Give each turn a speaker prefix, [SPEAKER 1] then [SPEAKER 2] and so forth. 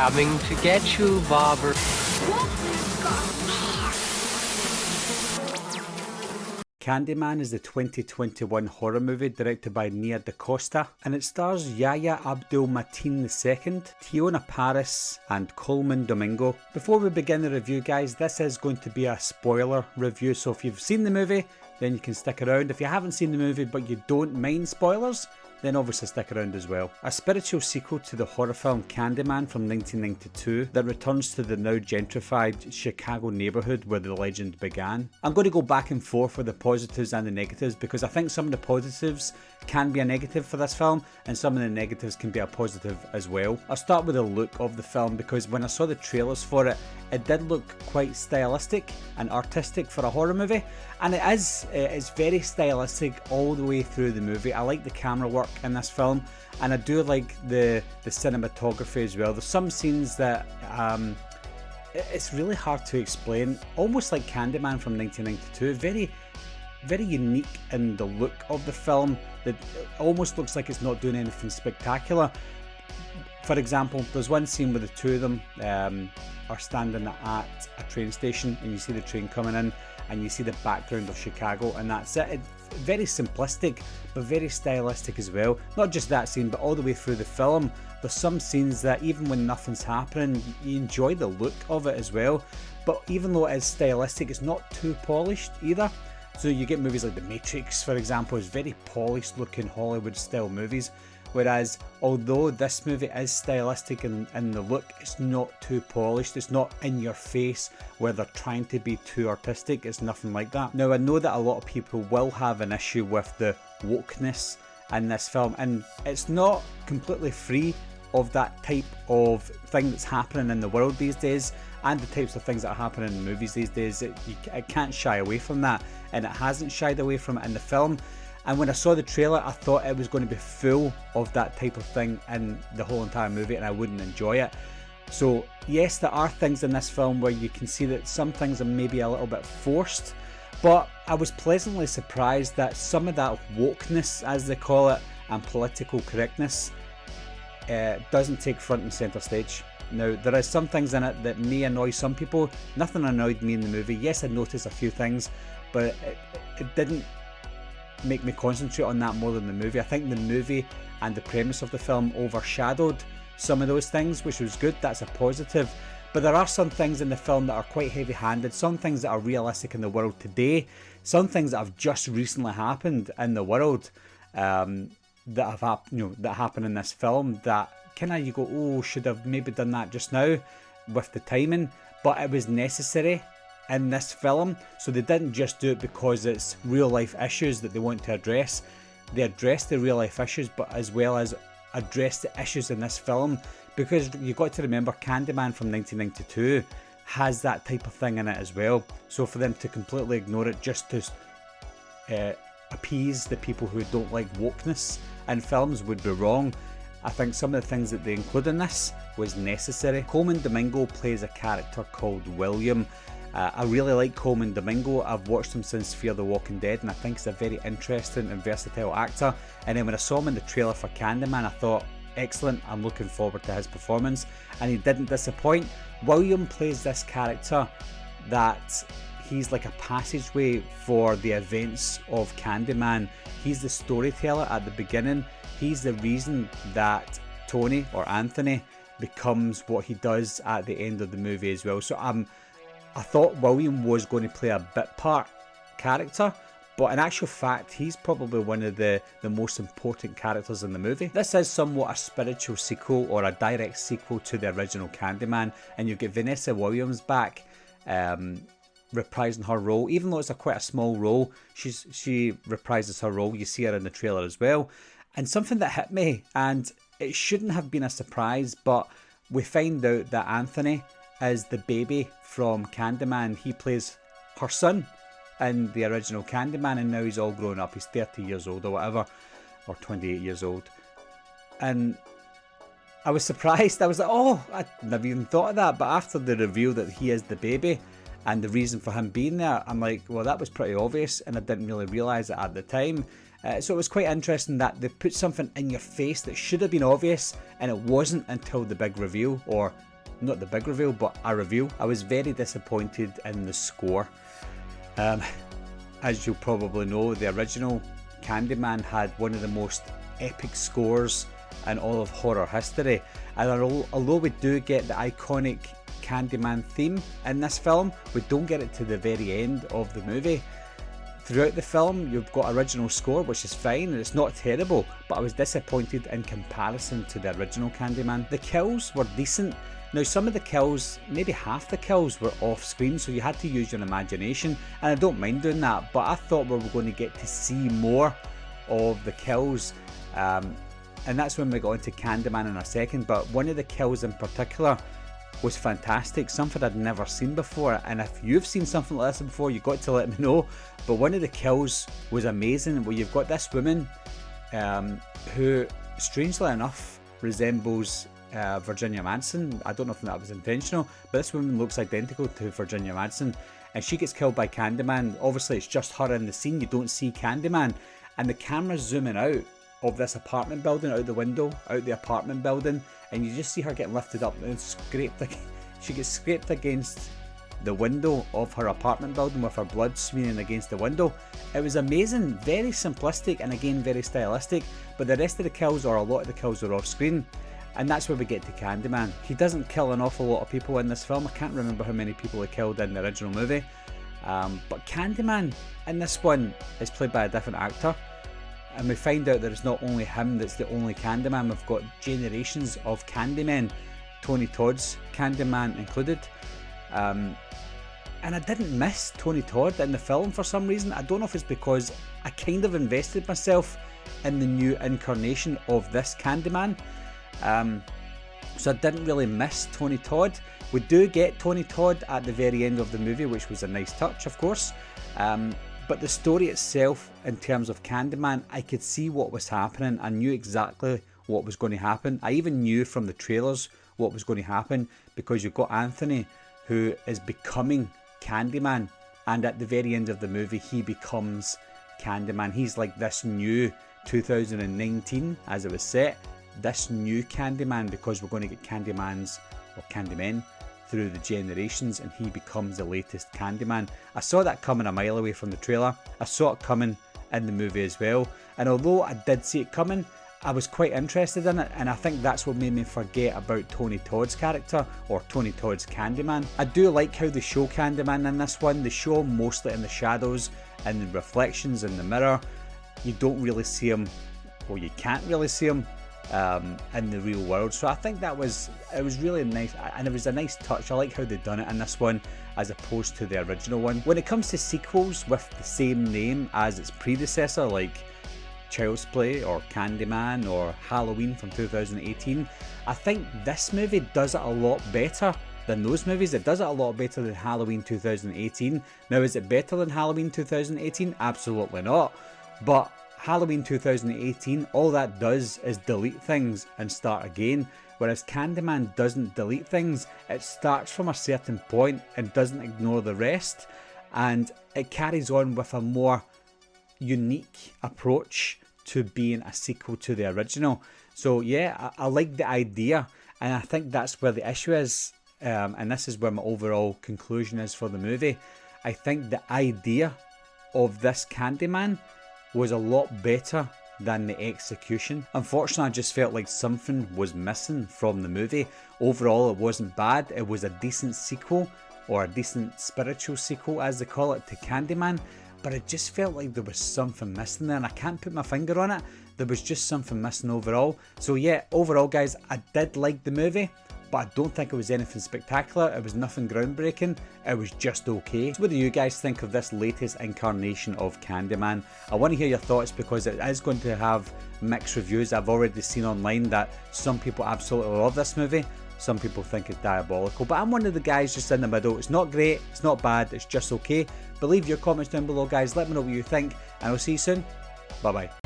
[SPEAKER 1] Coming to get you, Bobber.
[SPEAKER 2] Candyman is the 2021 horror movie directed by Nia DaCosta, and it stars Yahya Abdul-Mateen II, Tiona Paris and Coleman Domingo. Before we begin the review, guys, this is going to be a spoiler review, so if you've seen the movie then you can stick around. If you haven't seen the movie but you don't mind spoilers, then obviously stick around as well. A spiritual sequel to the horror film Candyman from 1992 that returns to the now gentrified Chicago neighbourhood where the legend began. I'm going to go back and forth with the positives and the negatives because I think some of the positives can be a negative for this film and some of the negatives can be a positive as well. I'll start with the look of the film because when I saw the trailers for it, it did look quite stylistic and artistic for a horror movie, and it's very stylistic all the way through the movie. I like the camera work in this film, and I do like the cinematography as well. There's some scenes that it's really hard to explain, almost like Candyman from 1992, very unique in the look of the film, that almost looks like it's not doing anything spectacular. For example, there's one scene where the two of them are standing at a train station and you see the train coming in and you see the background of Chicago, and that's it. It's very simplistic but very stylistic as well. Not just that scene, but all the way through the film there's some scenes that even when nothing's happening you enjoy the look of it as well. But even though it is stylistic, it's not too polished either. So you get movies like The Matrix, for example, is very polished looking Hollywood style movies. Whereas, although this movie is stylistic in the look, it's not too polished, it's not in your face where they're trying to be too artistic, it's nothing like that. Now, I know that a lot of people will have an issue with the wokeness in this film, and it's not completely free of that type of thing that's happening in the world these days, and the types of things that are happening in movies these days. It can't shy away from that, and it hasn't shied away from it in the film. And when I saw the trailer, I thought it was going to be full of that type of thing in the whole entire movie, and I wouldn't enjoy it. So yes, there are things in this film where you can see that some things are maybe a little bit forced, but I was pleasantly surprised that some of that wokeness, as they call it, and political correctness doesn't take front and centre stage. Now, there is some things in it that may annoy some people. Nothing annoyed me in the movie. Yes, I noticed a few things, but it didn't make me concentrate on that more than the movie. I think the movie and the premise of the film overshadowed some of those things, which was good. That's a positive. But there are some things in the film that are quite heavy-handed, some things that are realistic in the world today, some things that have just recently happened in the world that happen in this film that kind of you go, oh, should have maybe done that just now with the timing, but it was necessary in this film. So they didn't just do it because it's real life issues that they want to address. They addressed the real life issues, but as well as address the issues in this film, because you've got to remember Candyman from 1992 has that type of thing in it as well. So for them to completely ignore it just to appease the people who don't like wokeness in films would be wrong. I think some of the things that they include in this was necessary. Coleman Domingo plays a character called William. I really like Coleman Domingo. I've watched him since Fear the Walking Dead, and I think he's a very interesting and versatile actor. And then when I saw him in the trailer for Candyman, I thought, excellent, I'm looking forward to his performance, and he didn't disappoint. William plays this character that he's like a passageway for the events of Candyman. He's the storyteller at the beginning. He's the reason that Tony, or Anthony, becomes what he does at the end of the movie as well. So I thought William was going to play a bit part character, but in actual fact he's probably one of the most important characters in the movie. This is somewhat a spiritual sequel or a direct sequel to the original Candyman, and you get Vanessa Williams back reprising her role. Even though it's quite a small role, she reprises her role. You see her in the trailer as well. And something that hit me, and it shouldn't have been a surprise, but we find out that Anthony is the baby from Candyman. He plays her son in the original Candyman, and now he's all grown up. He's 30 years old or whatever, or 28 years old. And I was surprised. I was like, oh, I never even thought of that. But after the reveal that he is the baby and the reason for him being there, I'm like, well, that was pretty obvious, and I didn't really realise it at the time. So it was quite interesting that they put something in your face that should have been obvious, and it wasn't until the big reveal, or not the big reveal, but a reveal. I was very disappointed in the score. As you'll probably know, the original Candyman had one of the most epic scores in all of horror history, and although we do get the iconic Candyman theme in this film, we don't get it to the very end of the movie. Throughout the film you've got original score, which is fine and it's not terrible, but I was disappointed in comparison to the original Candyman. The kills were decent. Now some of the kills, maybe half the kills, were off screen, so you had to use your imagination, and I don't mind doing that, but I thought we were going to get to see more of the kills, and that's when we got into Candyman in a second. But one of the kills in particular was fantastic, something I'd never seen before, and if you've seen something like this before, you've got to let me know. But one of the kills was amazing, where you've got this woman who strangely enough resembles Virginia Madsen. I don't know if that was intentional, but this woman looks identical to Virginia Madsen, and she gets killed by Candyman. Obviously it's just her in the scene, you don't see Candyman, and the camera's zooming out of this apartment building, out the window, out the apartment building, and you just see her get lifted up and scraped. She gets scraped against the window of her apartment building with her blood smearing against the window. It was amazing, very simplistic, and again very stylistic, but the rest of the kills, or a lot of the kills, are off screen, and that's where we get to Candyman. He doesn't kill an awful lot of people in this film. I can't remember how many people he killed in the original movie, but Candyman in this one is played by a different actor. And we find out that it's not only him that's the only Candyman, we've got generations of Candymen, Tony Todd's Candyman included. And I didn't miss Tony Todd in the film for some reason. I don't know if it's because I kind of invested myself in the new incarnation of this Candyman. So I didn't really miss Tony Todd. We do get Tony Todd at the very end of the movie, which was a nice touch, of course. But the story itself, in terms of Candyman, I could see what was happening. I knew exactly what was going to happen. I even knew from the trailers what was going to happen, because you've got Anthony, who is becoming Candyman, and at the very end of the movie he becomes Candyman. He's like this new 2019, as it was set, this new Candyman, because we're going to get Candymans, or Candymen, through the generations, and he becomes the latest Candyman. I saw that coming a mile away from the trailer. I saw it coming in the movie as well, and although I did see it coming, I was quite interested in it, and I think that's what made me forget about Tony Todd's character, or Tony Todd's Candyman. I do like how they show Candyman in this one. They show him mostly in the shadows and the reflections in the mirror. You don't really see him, or you can't really see him in the real world. So I think it was really nice, and it was a nice touch. I like how they've done it in this one as opposed to the original one. When it comes to sequels with the same name as its predecessor, like Child's Play or Candyman or Halloween from 2018, I think this movie does it a lot better than those movies. It does it a lot better than Halloween 2018. Now, is it better than Halloween 2018? Absolutely not. But Halloween 2018, all that does is delete things and start again, whereas Candyman doesn't delete things. It starts from a certain point and doesn't ignore the rest, and it carries on with a more unique approach to being a sequel to the original. So yeah, I like the idea, and I think that's where the issue is, and this is where my overall conclusion is for the movie. I think the idea of this Candyman was a lot better than the execution. Unfortunately, I just felt like something was missing from the movie. Overall, it wasn't bad. It was a decent sequel, or a decent spiritual sequel as they call it, to Candyman, but it just felt like there was something missing there, and I can't put my finger on it. There was just something missing overall. So yeah, overall guys, I did like the movie, but I don't think it was anything spectacular. It was nothing groundbreaking. It was just okay. So what do you guys think of this latest incarnation of Candyman? I want to hear your thoughts, because it is going to have mixed reviews. I've already seen online that some people absolutely love this movie, some people think it's diabolical, but I'm one of the guys just in the middle. It's not great, it's not bad, it's just okay. But leave your comments down below guys, let me know what you think, and I'll see you soon. Bye bye.